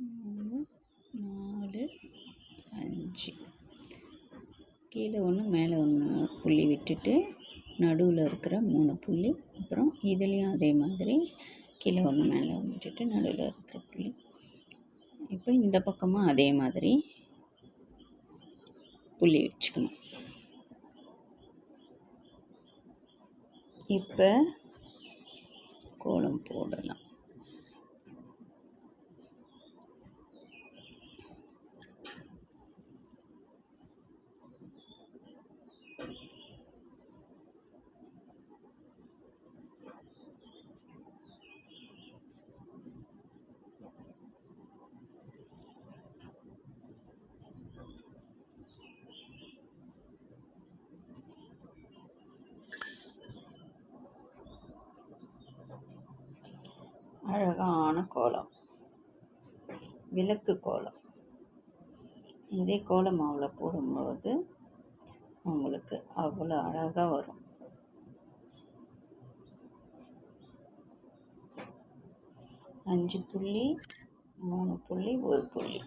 3 4 5 கீழே ஒன்று மேலே ஒன்று புள்ளி விட்டுட்டு நடுவில் இருக்கிற 3 புள்ளி, அப்புறம் இதுலேயும் அதே மாதிரி கீழே ஒன்று மேலே ஒன்று விட்டுட்டு நடுவில் இருக்கிற புள்ளி. இப்போ இந்த பக்கமும் அதே மாதிரி புள்ளி வச்சுக்கணும். இப்போ கோலம் போடலாம். அழகான கோலம், விளக்கு கோலம். இதே கோல மாவில் போடும்போது உங்களுக்கு அவ்வளோ அழகாக வரும். 5 புள்ளி 3 புள்ளி 1 புள்ளி.